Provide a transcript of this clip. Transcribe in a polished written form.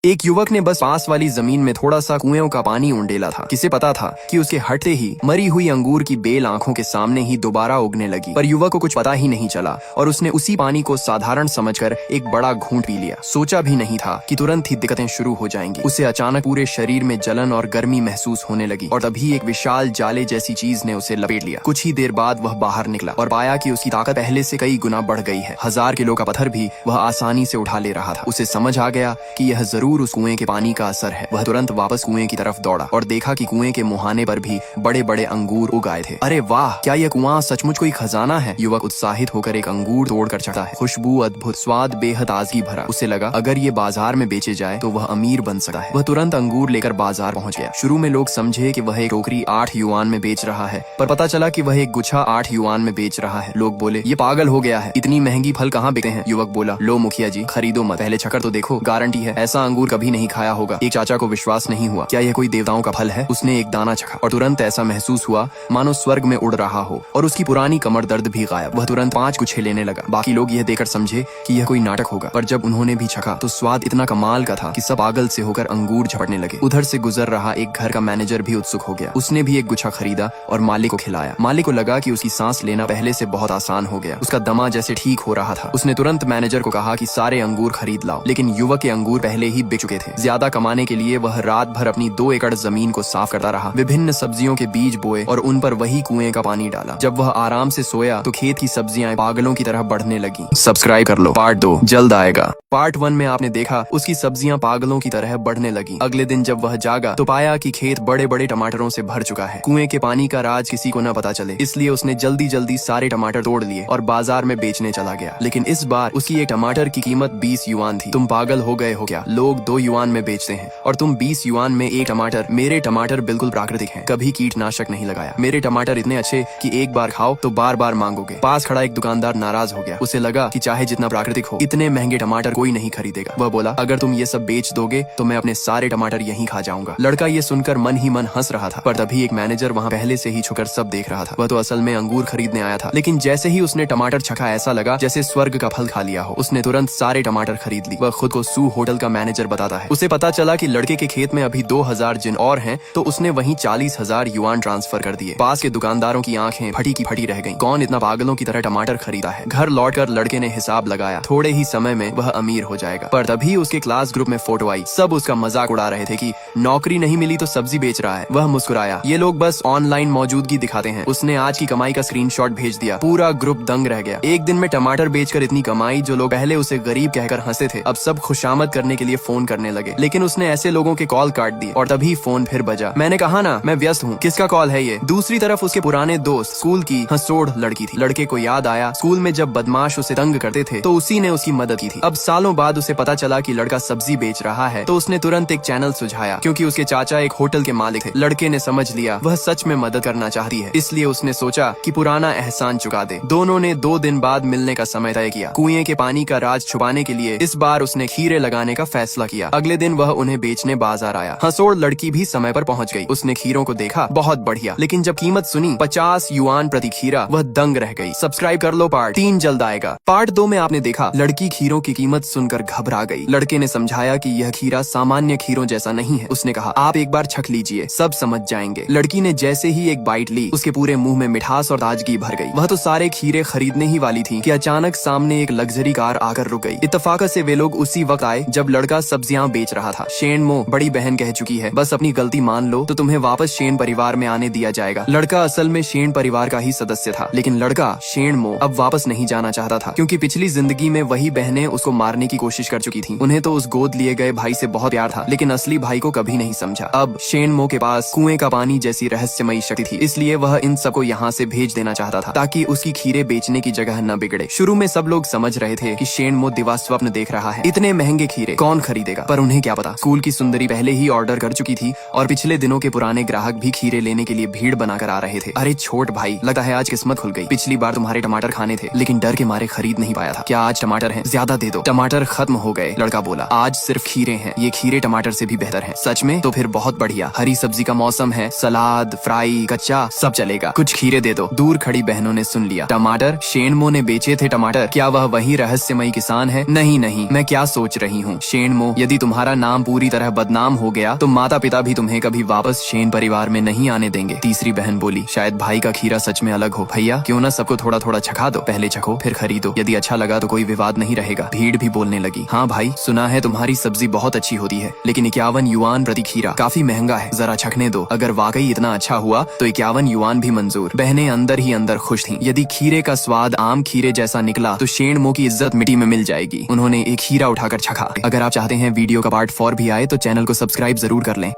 एक युवक ने बस पास वाली जमीन में थोड़ा सा कुएं का पानी उंडेला था। किसे पता था कि उसके हटते ही मरी हुई अंगूर की बेल आंखों के सामने ही दोबारा उगने लगी। पर युवक को कुछ पता ही नहीं चला और उसने उसी पानी को साधारण समझकर एक बड़ा घूंट पी लिया। सोचा भी नहीं था कि तुरंत ही दिक्कतें शुरू हो जाएंगी। उसे अचानक पूरे शरीर में जलन और गर्मी महसूस होने लगी और तभी एक विशाल जाले जैसी चीज ने उसे लपेट लिया। कुछ ही देर बाद वह बाहर निकला और पाया कि उसकी ताकत पहले से कई गुना बढ़ गई है। 1000 किलो का पत्थर भी वह आसानी से उठा ले रहा था। उसे समझ आ गया कि यह जरूर उस कुएं के पानी का असर है। वह तुरंत वापस कुएं की तरफ दौड़ा और देखा कि कुएं के मुहाने पर भी बड़े बड़े अंगूर उग आए थे। अरे वाह, क्या यह कुआं सचमुच कोई खजाना है? युवक उत्साहित होकर एक अंगूर तोड़कर चखता है। खुशबू अद्भुत, स्वाद बेहद ताजगी भरा। उसे लगा अगर ये बाजार में बेचे जाए तो वह अमीर बन सकता है। वह तुरंत अंगूर लेकर बाजार पहुंच गया। शुरू में लोग समझे कि वह एक टोकरी 8 युआन में बेच रहा है, पर पता चला कि वह एक गुच्छा 8 युआन में बेच रहा है। लोग बोले ये पागल हो गया है, इतनी महंगी फल कहाँ बिकते हैं? युवक बोला लो मुखिया जी, खरीदो मत, पहले चखकर तो देखो, गारंटी है ऐसा अंगूर कभी नहीं खाया होगा। एक चाचा को विश्वास नहीं हुआ, क्या यह कोई देवताओं का फल है? उसने एक दाना चखा और तुरंत ऐसा महसूस हुआ मानो स्वर्ग में उड़ रहा हो और उसकी पुरानी कमर दर्द भी गायब। वह तुरंत 5 गुच्छे लेने लगा। बाकी लोग यह देखकर समझे कि यह कोई नाटक होगा, पर जब उन्होंने भी चखा तो स्वाद इतना कमाल का था कि सब पागल से होकर अंगूर झपटने लगे। उधर से गुजर रहा एक घर का मैनेजर भी उत्सुक हो गया। उसने भी एक गुच्छा खरीदा और मालिक को खिलाया। मालिक को लगा कि उसकी सांस लेना पहले से बहुत आसान हो गया। उसका दमा जैसे ठीक हो रहा था। उसने तुरंत मैनेजर को कहा कि सारे अंगूर खरीद लाओ, लेकिन युवक के अंगूर पहले ही बिक चुके थे। ज्यादा कमाने के लिए वह रात भर अपनी 2 एकड़ जमीन को साफ करता रहा, विभिन्न सब्जियों के बीज बोए और उन पर वही कुएं का पानी डाला। जब वह आराम से सोया तो खेत की सब्जियां पागलों की तरह बढ़ने लगी। सब्सक्राइब कर लो, पार्ट 2 जल्द आएगा। पार्ट 1 में आपने देखा उसकी सब्जियां पागलों की तरह बढ़ने लगी। अगले दिन जब वह जागा तो पाया कि खेत बड़े बड़े टमाटरों से भर चुका है। कुएं के पानी का राज किसी को न पता चले, इसलिए उसने जल्दी जल्दी सारे टमाटर तोड़ लिए और बाजार में बेचने चला गया। लेकिन इस बार उसकी एक टमाटर की कीमत 20 युआन थी। तुम पागल हो गए हो क्या? लोग 2 युआन में बेचते हैं और तुम 20 युआन में एक टमाटर। मेरे टमाटर बिल्कुल प्राकृतिक हैं, कभी कीटनाशक नहीं लगाया। मेरे टमाटर इतने अच्छे कि एक बार खाओ तो बार बार मांगोगे। पास खड़ा एक दुकानदार नाराज हो गया। उसे लगा कि चाहे जितना प्राकृतिक हो, इतने महंगे टमाटर कोई नहीं खरीदेगा। वह बोला अगर तुम ये सब बेच दोगे तो मैं अपने सारे टमाटर यहीं खा जाऊंगा। लड़का ये सुनकर मन ही मन हंस रहा था, पर तभी एक मैनेजर वहाँ पहले से ही छुकर सब देख रहा था। वह तो असल में अंगूर खरीदने आया था, लेकिन जैसे ही उसने टमाटर चखा ऐसा लगा जैसे स्वर्ग का फल खा लिया हो। उसने तुरंत सारे टमाटर खरीद ली। वह खुद को सू होटल का मैनेजर बताता है। उसे पता चला कि लड़के के खेत में अभी 2000 जिन और हैं, तो उसने वहीं 40,000 युआन ट्रांसफर कर दिए। पास के दुकानदारों की आंखें फटी की फटी रह गईं। कौन इतना पागलों की तरह टमाटर खरीदा है? घर लौटकर लड़के ने हिसाब लगाया, थोड़े ही समय में वह अमीर हो जाएगा। पर तभी उसके क्लास ग्रुप में फोटो आई। सब उसका मजाक उड़ा रहे थे कि नौकरी नहीं मिली तो सब्जी बेच रहा है। वह मुस्कुराया, ये लोग बस ऑनलाइन मौजूदगी दिखाते हैं। उसने आज की कमाई का स्क्रीनशॉट भेज दिया। पूरा ग्रुप दंग रह गया। एक दिन में टमाटर बेचकर इतनी कमाई। जो लोग पहले उसे गरीब कहकर हंसते थे अब सब खुशामद करने के लिए फोन करने लगे। लेकिन उसने ऐसे लोगों के कॉल काट दिए और तभी फोन फिर बजा। मैंने कहा ना मैं व्यस्त हूँ, किसका कॉल है ये? दूसरी तरफ उसके पुराने दोस्त स्कूल की हंसोड़ लड़की थी। लड़के को याद आया स्कूल में जब बदमाश उसे तंग करते थे तो उसी ने उसकी मदद की थी। अब सालों बाद उसे पता चला कि लड़का सब्जी बेच रहा है, तो उसने तुरंत एक चैनल सुझाया। क्योंकि उसके चाचा एक होटल के मालिक थे। लड़के ने समझ लिया वह सच में मदद करना चाहती है, इसलिए उसने सोचा कि पुराना एहसान चुका दे। दोनों ने 2 दिन बाद मिलने का समय तय किया। कुएं के पानी का राज छुपाने के लिए इस बार उसने खीरे लगाने का फैसला किया। अगले दिन वह उन्हें बेचने बाजार आया। हंसोड़ लड़की भी समय पर पहुंच गई। उसने खीरों को देखा, बहुत बढ़िया, लेकिन जब कीमत सुनी 50 युआन प्रति खीरा, वह दंग रह गई। सब्सक्राइब कर लो, पार्ट 3 जल्द आएगा। पार्ट 2 में आपने देखा लड़की खीरों की कीमत सुनकर घबरा गई। लड़के ने समझाया कि यह खीरा सामान्य खीरों जैसा नहीं है। उसने कहा आप एक बार छक लीजिए, सब समझ जाएंगे। लड़की ने जैसे ही एक बाइट ली उसके पूरे मुंह में मिठास और ताजगी भर गई। वह तो सारे खीरे खरीदने ही वाली थी कि अचानक सामने एक लग्जरी कार आकर रुक गई। इत्तेफाक से वे लोग उसी वक्त आए जब लड़का सब्जियां बेच रहा था। शेन मो बड़ी बहन कह चुकी है, बस अपनी गलती मान लो तो तुम्हें वापस शेन परिवार में आने दिया जाएगा। लड़का असल में शेन परिवार का ही सदस्य था, लेकिन लड़का शेन मो अब वापस नहीं जाना चाहता था, क्योंकि पिछली जिंदगी में वही बहनें उसको मारने की कोशिश कर चुकी थी। उन्हें तो उस गोद लिए गए भाई से बहुत प्यार था, लेकिन असली भाई को कभी नहीं समझा। अब शेन मो के पास कुएं का पानी जैसी रहस्यमयी शक्ति थी, इसलिए वह इन सबको यहाँ से भेज देना चाहता था ताकि उसकी खीरे बेचने की जगह न बिगड़े। शुरू में सब लोग समझ रहे थे कि शेन मो दिवा स्वप्न देख रहा है। इतने महंगे खीरे कौन खरीदेगा? पर उन्हें क्या पता, स्कूल की सुंदरी पहले ही ऑर्डर कर चुकी थी और पिछले दिनों के पुराने ग्राहक भी खीरे लेने के लिए भीड़ बनाकर आ रहे थे। अरे छोट भाई, लगता है आज किस्मत खुल गई। पिछली बार तुम्हारे टमाटर खाने थे, लेकिन डर के मारे खरीद नहीं पाया था। क्या आज टमाटर हैं? ज्यादा दे दो। टमाटर खत्म हो गए। लड़का बोला आज सिर्फ खीरे हैं। ये खीरे टमाटर से भी बेहतर हैं। सच में? तो फिर बहुत बढ़िया। हरी सब्जी का मौसम है, सलाद, फ्राई, कच्चा सब चलेगा। कुछ खीरे दे दो। दूर खड़ी बहनों ने सुन लिया। टमाटर? शेन मो ने बेचे थे टमाटर? क्या वह वही रहस्यमयी किसान है? नहीं नहीं, मैं क्या सोच रही हूँ। शेन मो हो, यदि तुम्हारा नाम पूरी तरह बदनाम हो गया तो माता पिता भी तुम्हें कभी वापस शेन परिवार में नहीं आने देंगे। तीसरी बहन बोली, शायद भाई का खीरा सच में अलग हो। भैया क्यों ना सबको थोड़ा थोड़ा चखा दो, पहले चखो फिर खरीदो, यदि अच्छा लगा तो कोई विवाद नहीं रहेगा। भीड़ भी बोलने लगी, हाँ भाई सुना है तुम्हारी सब्जी बहुत अच्छी होती है, लेकिन 51 युआन प्रति खीरा काफी महंगा है, जरा चखने दो, अगर वाकई इतना अच्छा हुआ तो 51 युआन भी मंजूर। बहनें अंदर ही अंदर खुश थीं। यदि खीरे का स्वाद आम खीरे जैसा निकला तो शेणमो की इज्जत मिट्टी में मिल जाएगी। उन्होंने एक खीरा उठाकर चखा। अगर आप चाहते हैं वीडियो का पार्ट 4 भी आए तो चैनल को सब्सक्राइब जरूर कर लें।